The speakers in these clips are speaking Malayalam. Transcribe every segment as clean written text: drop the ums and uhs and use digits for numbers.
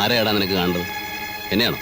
ആരെയാടാ നിനക്ക് കാണേണ്ടത്? എന്നെയാണോ?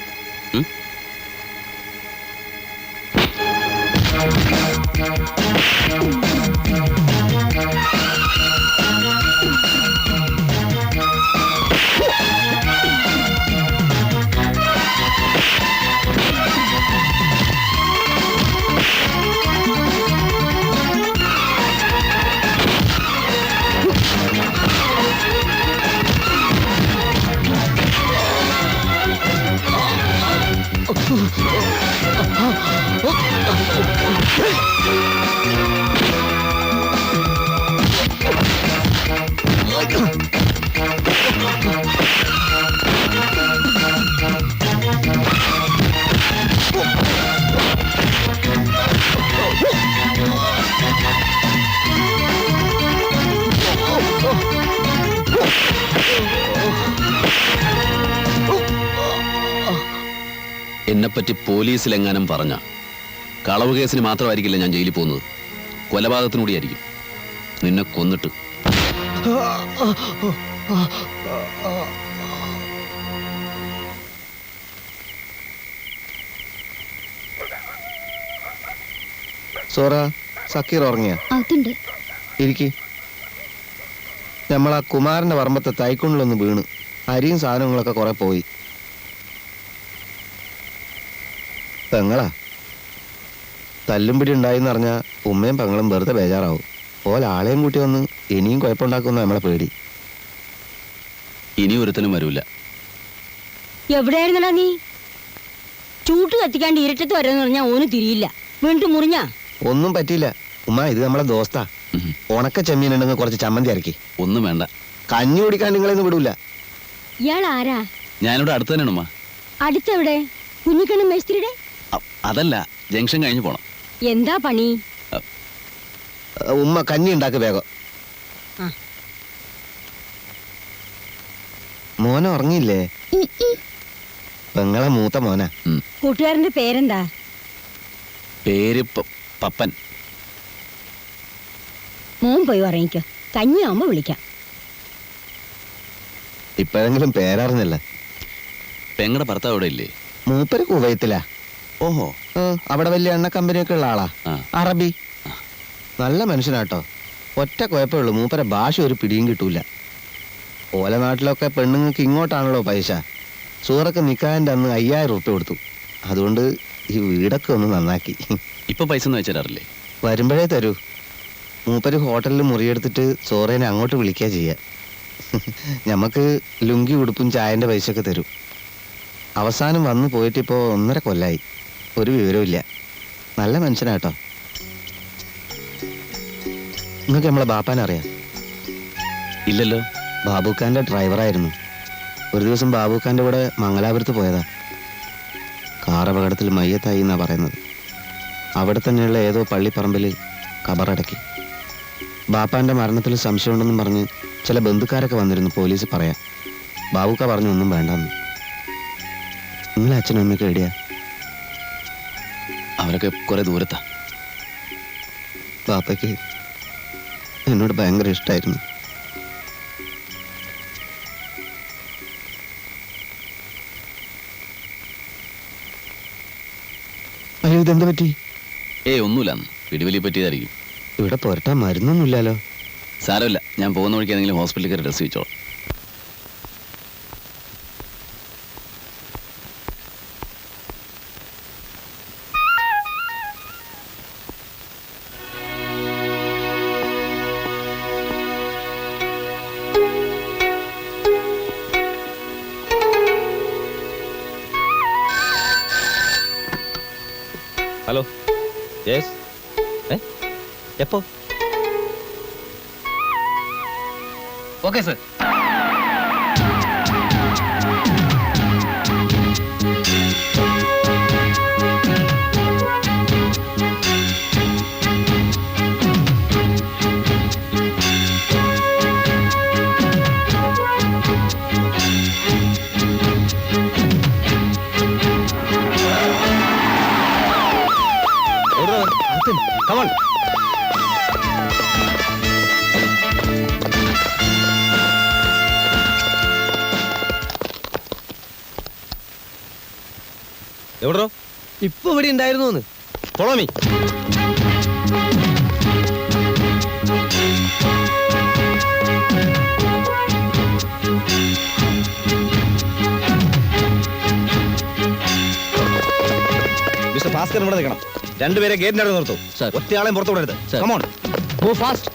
എന്നെപ്പറ്റി പോലീസിലെങ്ങാനും പറഞ്ഞ കളവ് കേസിന് മാത്രമായിരിക്കില്ല ഞാൻ ജയിലിൽ പോകുന്നത്, കൊലപാതകത്തിനൂടിയായിരിക്കും. നിന്നെ കൊന്നിട്ട്. സോറ, സക്കീർ ഉറങ്ങിയ? ഇരിക്കി. നമ്മളാ കുമാരന്റെ പറമ്പത്തെ തൈക്കുണ്ടിലൊന്ന് വീണ് അരിയും സാധനങ്ങളൊക്കെ കുറെ പോയി. പെങ്ങളാ തല്ലുംപിടി ഉണ്ടായിന്ന് പറഞ്ഞാൽ ഉമ്മയും പെങ്ങളും വെറുതെ ബേജാറാവും. ആളെയും കൂട്ടി വന്ന് ഇനിയും കുഴപ്പമുണ്ടാക്കുന്ന നമ്മളെ പേടി. ഇനി ഒരുത്തനും വരൂല. എവിടെയായിരുന്നടാ നീ? ചൂട്ട് കത്തിക്കാണ്ട് ഇരട്ടത്ത് വരെന്ന് പറഞ്ഞാൽ ഓന് തിരിയില്ല. വീണ്ടും മുറിഞ്ഞ ഒന്നും പറ്റിയില്ല ഉമ്മ. ഇത് നമ്മളെ ദോസ്താ. ഉണക്ക ചെമ്മീൻ ഉണ്ടെന്ന് കുറച്ച് ചമ്മന്തി ഇറക്കി. ഒന്നും വേണ്ട. കഞ്ഞി കുടിക്കാൻ നിങ്ങളെയൊന്നും വിടൂല. ഇയാൾ ആരാ? ഞാനിവിടെ അടുത്ത് തന്നെയാണ് ഉമ്മ. അടുത്തെവിടെ? കുഞ്ഞിക്കണ്ണൻ മേസ്ത്രിയുടെ? അതല്ല, ജംഗ്ഷൻ കഴിഞ്ഞു പോണം. എന്താ പണി? ഉമ്മ കഞ്ഞി ഉണ്ടാക്ക് വേഗം. മോനെ ഉറങ്ങിയില്ലേ? പെങ്ങളെ മൂത്ത മോന. കൂട്ടുകാരന്റെ പേരെന്താ? പേര് പപ്പൻ. മോൻ പോയി ഉറങ്ങിക്കോ, കഞ്ഞിയാവുമ്പോ വിളിക്കാം. ഇപ്പോഴെങ്കിലും പേരറിഞ്ഞല്ല. പെങ്ങളുടെ ഭർത്താവ് അവിടെ ഇല്ലേ? മൂപ്പര് കുവൈത്തിലാ. ഓഹോ. അവിടെ വലിയ എണ്ണ കമ്പനിയൊക്കെ ഉള്ള ആളാ. അറബി. നല്ല മനുഷ്യനാട്ടോ. ഒറ്റ കുഴപ്പമുള്ളൂ, മൂപ്പരെ ഭാഷ ഒരു പിടിയും കിട്ടൂല. ഓല നാട്ടിലൊക്കെ പെണ്ണുങ്ങൾക്ക് ഇങ്ങോട്ടാണല്ലോ പൈസ. സൂറക്ക് നിക്കാൻ്റെ അന്ന് 5000 ഉറുപ്പ്യ കൊടുത്തു. അതുകൊണ്ട് ഈ വീടൊക്കെ ഒന്ന് നന്നാക്കി. ഇപ്പൊ പൈസ ഒന്നും വെച്ചാറില്ലേ? വരുമ്പോഴേ തരൂ. മൂപ്പര് ഹോട്ടലിൽ മുറിയെടുത്തിട്ട് സോറേനെ അങ്ങോട്ട് വിളിക്കുക ചെയ്യുക. ഞമ്മക്ക് ലുങ്കി ഉടുപ്പും ചായന്റെ പൈസയൊക്കെ തരും. അവസാനം വന്നു പോയിട്ടിപ്പോ 1.5 കൊല്ലായി. ഒരു വിവരമില്ല. നല്ല മനുഷ്യനാട്ടോ. നിങ്ങൾക്ക് നമ്മളെ ബാപ്പാനെ അറിയാം? ഇല്ലല്ലോ. ബാബുഖാന്റെ ഡ്രൈവറായിരുന്നു. ഒരു ദിവസം ബാബുഖാന്റെ കൂടെ മംഗലാപുരത്ത് പോയതാ. കാർ അപകടത്തിൽ മയ്യത്തായി എന്നാ പറയുന്നത്. അവിടെ തന്നെയുള്ള ഏതോ പള്ളിപ്പറമ്പിൽ കബറടക്കി. ബാപ്പാന്റെ മരണത്തിൽ സംശയമുണ്ടെന്നും പറഞ്ഞ് ചില ബന്ധുക്കാരൊക്കെ വന്നിരുന്നു പോലീസ് പറയാൻ. ബാബുക്ക പറഞ്ഞു ഒന്നും വേണ്ടെന്ന്. നിങ്ങളെ അച്ഛനും അമ്മയൊക്കെ എവിടെയാ? അവരൊക്കെ കുറെ ദൂരത്താ. ബാപ്പയ്ക്ക് എന്നോട് ഭയങ്കര ഇഷ്ടമായിരുന്നു. അയ്യോ, ഇതെന്താ പറ്റി? ഒന്നുമില്ല, പിടിവലി പറ്റിയതായിരിക്കും. ഇവിടെ പുരട്ടാൻ മരുന്നൊന്നുമില്ലല്ലോ. സാരമില്ല, ഞാൻ പോകുന്ന വഴിക്ക് ഏതെങ്കിലും ഹോസ്പിറ്റലിൽ കയറി ഡ്രസ് വെച്ചോളാം. ഹലോ. യെസ്. എപ്പോ? Okay sir. Come on. എവിടോ? ഇപ്പൊ ഇവിടെ ഉണ്ടായിരുന്നു. Follow me. മിസ്റ്റർ ഭാസ്കർ ഇവിടെ നിൽക്കണം. രണ്ടുപേരെ ഗേറ്റിന്റെ അടുത്ത് നിർത്തൂ. Sir. ഒറ്റയാളെയും പുറത്തു വിടരുത്. Sir. Come on. Go fast.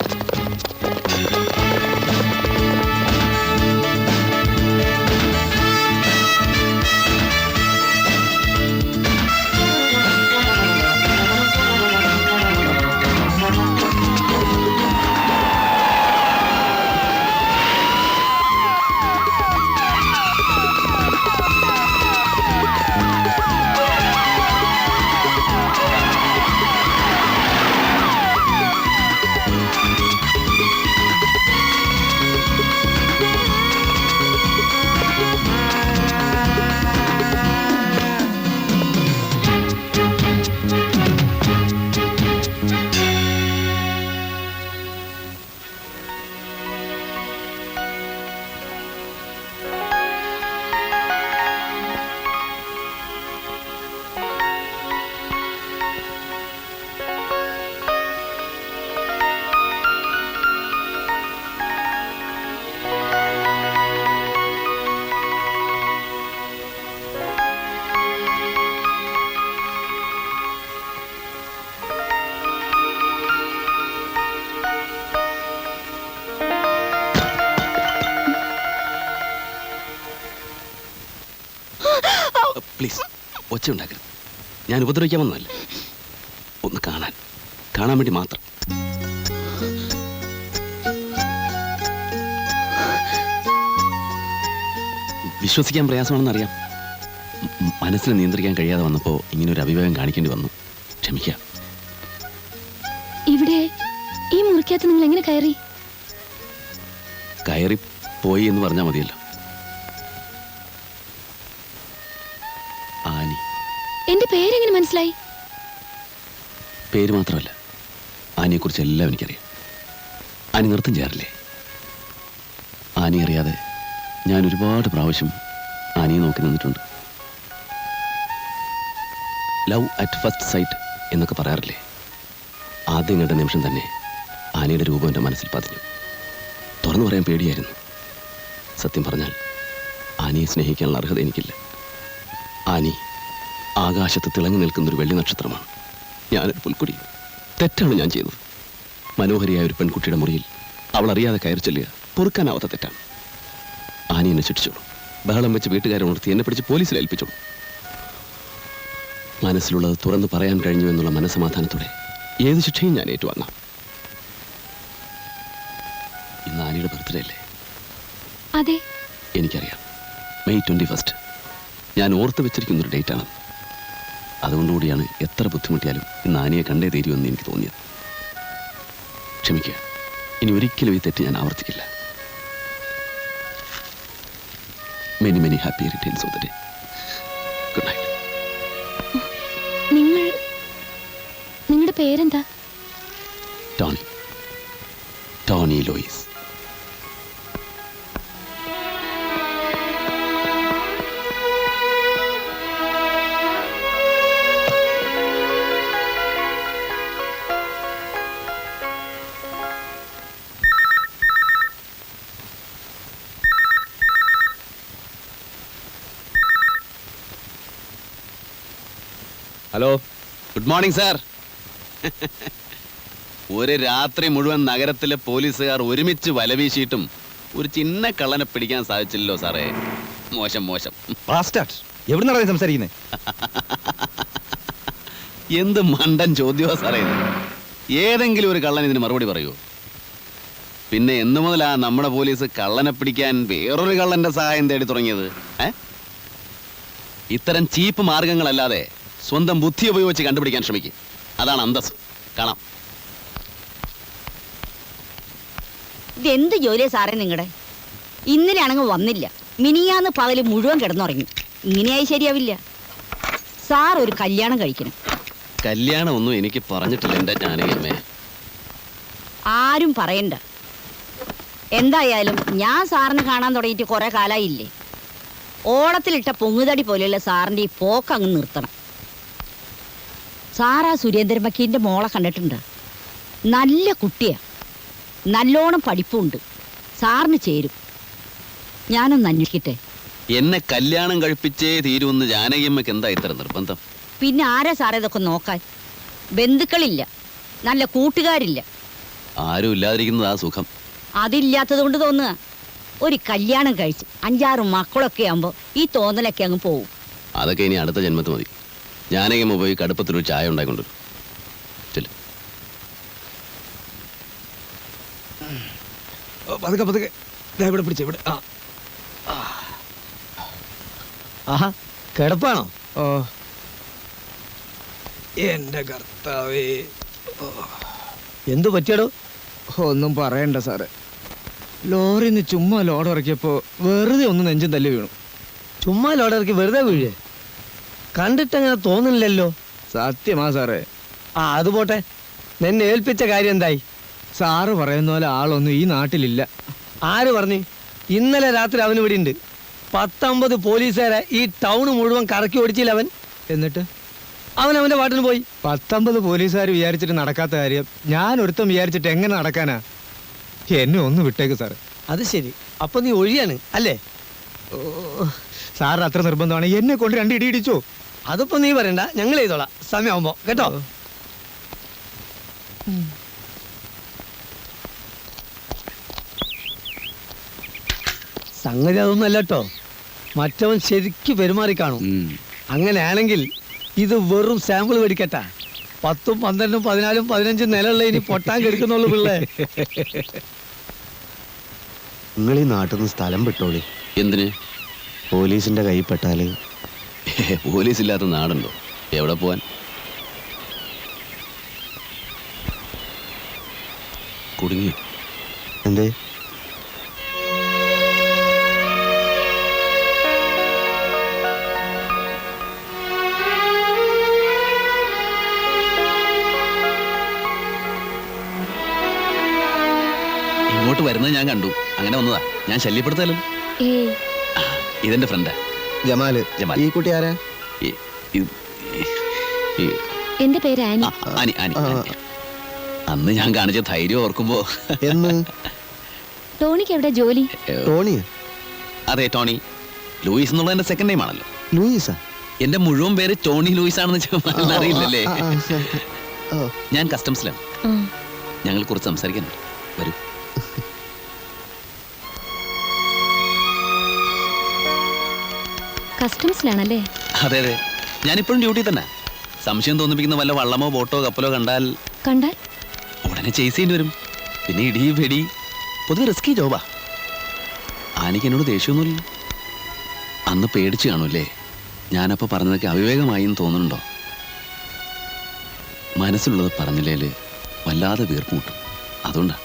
Please ഒച്ച ഉണ്ടാക്കരുത്. ഞാൻ ഉപദ്രവിക്കാൻ വന്നതല്ല, ഒന്ന് കാണാൻ വേണ്ടി മാത്രം. വിശ്വസിക്കാൻ പ്രയാസമാണെന്നറിയാം. മനസ്സിനെ നിയന്ത്രിക്കാൻ കഴിയാതെ വന്നപ്പോൾ ഇങ്ങനെ ഒരു അഭിപ്രായം കാണിക്കേണ്ടി വന്നു. ക്ഷമിക്കാം. ഇവിടെ ഈ മുറിക്കകത്ത് നിങ്ങൾ എങ്ങനെ കയറി പോയി എന്ന് പറഞ്ഞാൽ മതിയല്ലോ. ആനി. എന്റെ പേരെങ്ങനെ മനസ്സിലായി? പേര് മാത്രമല്ല, ആനിയെക്കുറിച്ച് എല്ലാം എനിക്കറിയാം. ആനി നൃത്തം ചെയ്യാറില്ലേ? ആനി അറിയാതെ ഞാൻ ഒരുപാട് പ്രാവശ്യം ആനിയെ നോക്കി നിന്നിട്ടുണ്ട്. ലവ് അറ്റ് ഫസ്റ്റ് സൈറ്റ് എന്നൊക്കെ പറയാറില്ലേ? ആദ്യം കണ്ട നിമിഷം തന്നെ ആനിയുടെ രൂപം എൻ്റെ മനസ്സിൽ പതിഞ്ഞു. തുറന്നു പറയാൻ പേടിയായിരുന്നു. സത്യം പറഞ്ഞാൽ ആനിയെ സ്നേഹിക്കാനുള്ള അർഹത എനിക്കില്ല. ആനി ആകാശത്ത് തിളങ്ങി നിൽക്കുന്നൊരു വെള്ളി നക്ഷത്രമാണ്. ഞാനൊരു പുൽക്കുടി. തെറ്റാണ് ഞാൻ ചെയ്തത്. മനോഹരിയായ ഒരു പെൺകുട്ടിയുടെ മുറിയിൽ അവൾ അറിയാതെ കയറി ചെല്ലുക പൊറുക്കാനാവാത്ത തെറ്റാണ്. ആനി എന്നെ ശിക്ഷിച്ചോളൂ. ബഹളം വെച്ച് വീട്ടുകാരെ ഉണർത്തി എന്നെ പിടിച്ച് പോലീസിൽ ഏൽപ്പിച്ചോളൂ. മനസ്സിലുള്ളത് തുറന്നു പറയാൻ കഴിഞ്ഞു എന്നുള്ള മനസ്സമാധാനത്തോടെ ഏത് ശിക്ഷയും ഞാൻ ഏറ്റുവാങ്ങാം. ഇന്ന് ആനിയുടെ ബർത്ത്ഡേ അല്ലേ? അതെ, എനിക്കറിയാം. മെയ് 21 ഞാൻ ഓർത്ത് വെച്ചിരിക്കുന്നൊരു ഡേറ്റാണ്. അതുകൊണ്ടുകൂടിയാണ് എത്ര ബുദ്ധിമുട്ടിയാലും ഇന്ന് ആനിയെ കണ്ടേ തീരുമെന്ന് എനിക്ക് തോന്നിയത്. ക്ഷമിക്കുക. ഇനി ഒരിക്കലും ഈ തെറ്റ് ഞാൻ ആവർത്തിക്കില്ല. Many many happy returns of the day. Good night. നിങ്ങളുടെ പേരെന്താ? Tony Lewis. Hello. Good morning sir. ഒരു രാത്രി മുഴുവൻ നഗരത്തിലെ പോലീസുകാർ ഒരുമിച്ച് വലവീശിയിട്ടും ഒരു ചിന്ന കള്ളനെ പിടിക്കാൻ സാധിച്ചില്ലല്ലോ സാറേ. മോശം. എവിടുന്നാണ് സംസാരിക്കുന്നത്? എന്ത് മണ്ടൻ ചോദ്യമാ സാറേ ഇത്. ഏതെങ്കിലും ഒരു കള്ളൻ ഇതിന് മറുപടി പറയൂ? പിന്നെ എന്നു മുതലാ നമ്മുടെ പോലീസ് കള്ളനെ പിടിക്കാൻ വേറൊരു കള്ളന്റെ സഹായം തേടി തുടങ്ങിയത്? ഇത്തരം ചീപ്പ് മാർഗങ്ങളല്ലാതെ സ്വന്തം ബുദ്ധി ഉപയോഗിച്ച് കണ്ടുപിടിക്കാൻ ശ്രമിക്കും. അതാണ് അന്തസ്. കാണാം. ഇതെന്ത് ജോലിയാ സാറേ നിങ്ങളുടെ? ഇന്നലെ ആണെങ്കിൽ വന്നില്ല, മിനിയാന്ന് പകല് മുഴുവൻ കിടന്നുറങ്ങി. ഇങ്ങനെയായി ശരിയാവില്ല. സാർ ഒരു കല്യാണം കഴിക്കണം. കല്യാണം ഒന്നും എനിക്ക് പറഞ്ഞിട്ടില്ല എൻ്റെ ജാനകിയമ്മേ. ആരും പറയണ്ട. എന്തായാലും ഞാൻ സാറിന് കാണാൻ തുടങ്ങിയിട്ട് കുറെ കാലായില്ലേ. ഓളത്തിലിട്ട പൊങ്ങുതടി പോലെയുള്ള സാറിന്റെ ഈ പോക്ക് അങ്ങ് നിർത്തണം. സാറാ സുരേന്ദ്രൻ വക്കീലിന്റെ മോളെ കണ്ടിട്ടുണ്ട്. നല്ല കുട്ടിയാ, നല്ലോണം പഠിപ്പുണ്ട്. സാറിന് ചേരും. ഞാനൊന്ന് അന്വേഷിക്കട്ടെ. എന്നെ കല്യാണം കഴിപ്പിച്ചേ തീരുമെന്ന് ജാനകിയമ്മയ്ക്ക് എന്താ ഇത്ര നിർബന്ധം? പിന്നെ ആരാ സാറേ ഇതൊക്കെ നോക്കാൻ? ബന്ധുക്കളില്ല, നല്ല കൂട്ടുകാരില്ല. ആരും ഇല്ലാതിരിക്കുന്നത് ആ സുഖം. അതില്ലാത്തത് കൊണ്ട് തോന്നുക. ഒരു കല്യാണം കഴിച്ച് 5-6 മക്കളൊക്കെ ആകുമ്പോൾ ഈ തോന്നലൊക്കെ അങ്ങ് പോവും. അതൊക്കെ ഇനി അടുത്ത ജന്മത്ത് മതി. ജാനകിയമ്മ പോയി കടുപ്പത്തിലൊരു ചായ ഉണ്ടായിക്കൊണ്ടു. ചെല്ലു. പതുക്കെ പതുക്കെ ഇവിടെ പിടിച്ച ഇവിടെ. ആഹാ, കിടപ്പാണോ? ഓ എന്റെ കർത്താവേ, എന്തു പറ്റിയടോ? ഒന്നും പറയണ്ട സാറേ. ലോറിന്ന് ചുമ്മാ ലോഡ് ഇറക്കിയപ്പോ വെറുതെ ഒന്ന് നെഞ്ചും തല്ലി വീണു. ചുമ്മാ ലോഡ് ഇറക്കി വെറുതെ വീഴേ? കണ്ടിട്ടങ്ങനെ തോന്നുന്നില്ലല്ലോ. സത്യമാ സാറേ. അത് പോട്ടെ, നിന്നെ ഏൽപ്പിച്ച കാര്യം എന്തായി? സാറ് പറയുന്ന പോലെ ആളൊന്നും ഈ നാട്ടിലില്ല. ആര് പറഞ്ഞു? ഇന്നലെ രാത്രി അവന് ഇവിടെ ഉണ്ട്. 19 പോലീസുകാരെ ഈ ടൗൺ മുഴുവൻ കറക്കി ഓടിച്ചില്ല അവൻ. എന്നിട്ട് അവന്റെ പാട്ടിന് പോയി. 19 പോലീസുകാർ വിചാരിച്ചിട്ട് നടക്കാത്ത കാര്യം ഞാൻ ഒരുത്തം വിചാരിച്ചിട്ട് എങ്ങനെ നടക്കാനാ? എന്നെ ഒന്ന് വിട്ടേക്ക് സാറ്. അത് ശരി, അപ്പൊ നീ ഒഴിയാണ് അല്ലേ? ഓ, സാറിന് അത്ര നിർബന്ധമാണ് എന്നെ കൊണ്ട് 2 ഇടി ഇടിച്ചോ? അതിപ്പോ നീ പറയണ്ട, ഞങ്ങൾ ചെയ്തോളാം സമയമാകുമ്പോ, കേട്ടോ? സംഗതി അതൊന്നും അല്ല കേട്ടോ. മറ്റവൻ ശരിക്ക് പെരുമാറി കാണും. അങ്ങനെയാണെങ്കിൽ ഇത് വെറും സാമ്പിൾ മേടിക്കട്ടാ. 10, 12, 14, 15 നിലയുള്ള ഇനി പൊട്ടാൻ കെടുക്കുന്നുള്ളൂ പിള്ളേ. നിങ്ങൾ ഈ നാട്ടിൽ നിന്ന് സ്ഥലം വിട്ടോളി. എന്തിന്? പോലീസിന്റെ കൈ പെട്ടാല്. പോലീസ് ഇല്ലാത്ത നാടുണ്ടോ? എവിടെ പോവാൻ? കുടുങ്ങിയോ? എന്തേ? ഇങ്ങോട്ട് വരുന്നത് ഞാൻ കണ്ടു, അങ്ങനെ വന്നതാ. ഞാൻ ശല്യപ്പെടുത്തല്ലോ. ഏയ്, ഇതെന്റെ ഫ്രണ്ടാ ജമാല്. ജമാൽ. ഈ കുട്ടി ആരാ? ഈ- ഈ- ഈ- എന്റെ പേര് ആനി. ആ, ആനി, ആനി, ആനി. അന്ന് ഞാൻ കാണിച്ച ധൈര്യം ഓർക്കുമ്പോ. എന്ന്? ടോണിക്ക് എവിടെ ജോലി? ടോണിയാ? അതെ, ടോണി. ലൂയിസ് എന്നുള്ളത് എന്റെ സെക്കൻഡ് നെയിം ആണല്ലോ. ലൂയിസാ? എന്റെ മുഴുവൻ പേര് ടോണി ലൂയിസ് ആണെന്ന് അറിയില്ലല്ലേ? ഓ, ഞാൻ കസ്റ്റംസിലാണ്. ആ, ഞങ്ങൾ കുറച്ച് സംസാരിക്കാനുണ്ട്. വരൂ. കസ്റ്റംസിലാണല്ലേ? അതെ അതെ, ഞാനിപ്പോഴും ഡ്യൂട്ടി തന്നെ. സംശയം തോന്നിപ്പിക്കുന്ന വല്ല വള്ളമോ ബോട്ടോ കപ്പലോ കണ്ടാൽ ഉടനെ ചേസ് ചെയ്യേണ്ടി വരും. പിന്നെ ഇടി വെടി, പൊതുവെ റിസ്കി ജോബാ. ആനിക്ക് എന്നോട് ദേഷ്യമൊന്നുമില്ല. അന്ന് പേടിച്ചു കാണൂല്ലേ? ഞാനപ്പോൾ പറഞ്ഞതൊക്കെ അവിവേകമായി എന്ന് തോന്നുന്നുണ്ടോ? മനസ്സിലുള്ളത് പറഞ്ഞില്ലേല് വല്ലാതെ വീർപ്പ് മുട്ടും. അതുകൊണ്ടാ.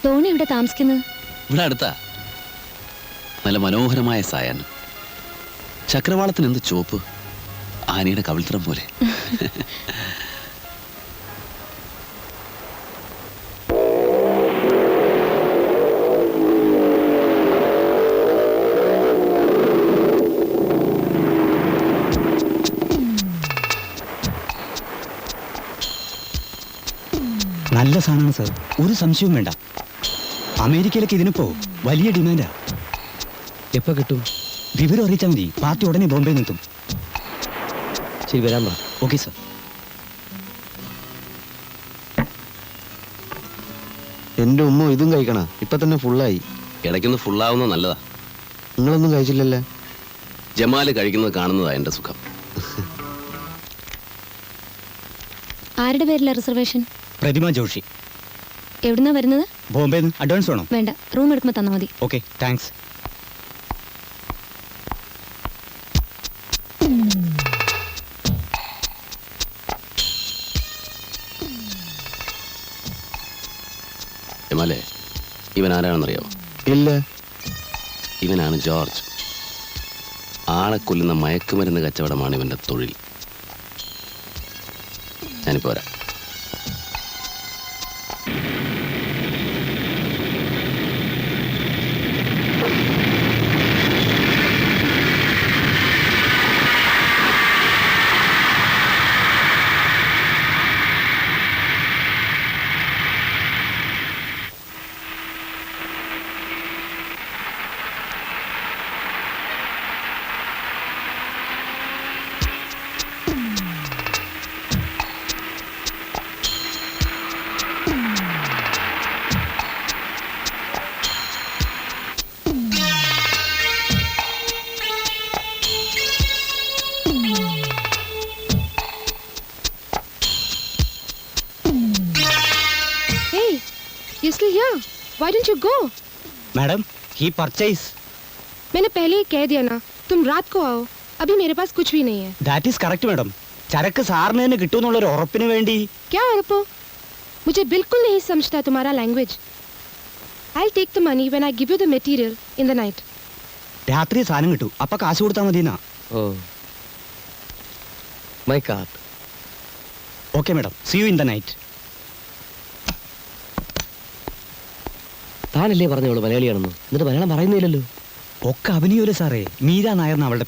ടോണി ഇവിടെ താമസിക്കുന്നത്? ഇവിടെ അടുത്താ. നല്ല മനോഹരമായ സായാഹ്നം. ചക്രവാളത്തിന് എന്ത് ചുവപ്പ്! ആനയുടെ കവിൾത്തരം പോലെ. നല്ല സാധനമാണ് സാർ, ഒരു സംശയവും വേണ്ട. അമേരിക്കയിലേക്ക് ഇതിനിപ്പോ വലിയ ഡിമാൻഡാ. എപ്പോ കിട്ടും? വിവരം അറിയിച്ചാൽ മതി, പാർട്ടി ഉടനെ ബോംബെ നിൽക്കും. ശരി, വരാൻ പറ. Okay sir. എന്റെ ഉമ്മ ഇതും കഴിക്കണ? ഇപ്പൊ തന്നെ ഫുള്ളായി. ഇടയ്ക്കൊന്ന് ഫുള്ളാവുന്നത് നല്ലതാ. നിങ്ങളൊന്നും കഴിച്ചില്ലല്ലേ? ജമാല് കഴിക്കുന്നത് കാണുന്നതാ എന്റെ സുഖം. ആരുടെ പേരില റിസർവേഷൻ? പ്രതിമ ജോഷി. എവിടുന്നാ വരുന്നത്? ബോംബെ. അഡ്വാൻസ് വേണോ? വേണ്ട, റൂം എടുക്കുമ്പോൾ തന്നാൽ മതി. Okay, thanks. ജമാലെ, ഇവൻ ആരാണെന്നറിയാവോ? ഇല്ല. ഇവനാണ് ജോർജ്. ആളെ കൊല്ലുന്ന മയക്കുമരുന്ന് കച്ചവടമാണ് ഇവന്റെ തൊഴിൽ. ഞാനിപ്പോ വരാം. still here. Why didn't you go? Madam he purchase मैंने पहले ही कह दिया ना, तुम रात को आओ. अभी मेरे पास कुछ भी नहीं है. That is correct madam. ചരക്ക് സാറിന് തന്നെ കിട്ടുമെന്നുള്ളൊരു ഉറപ്പിന് വേണ്ടി. क्या उरपो? मुझे बिल्कुल नहीं समझता तुम्हारा language. I'll take the money when I give you the material in the night. രാത്രി സാധനം കിട്ടൂ, അപ്പൊ കാശ് കൊടുത്താൽ മതിയെന്നാ. Oh my card. Okay madam, see you in the night. താനല്ലേ പറഞ്ഞോളൂ മലയാളിയാണെന്ന്, എന്നിട്ട് മലയാളം പറയുന്നില്ലല്ലോ. ഒക്കെ അഭിനയൂല സാറേ. മീര നായർന്ന് അവളുടെ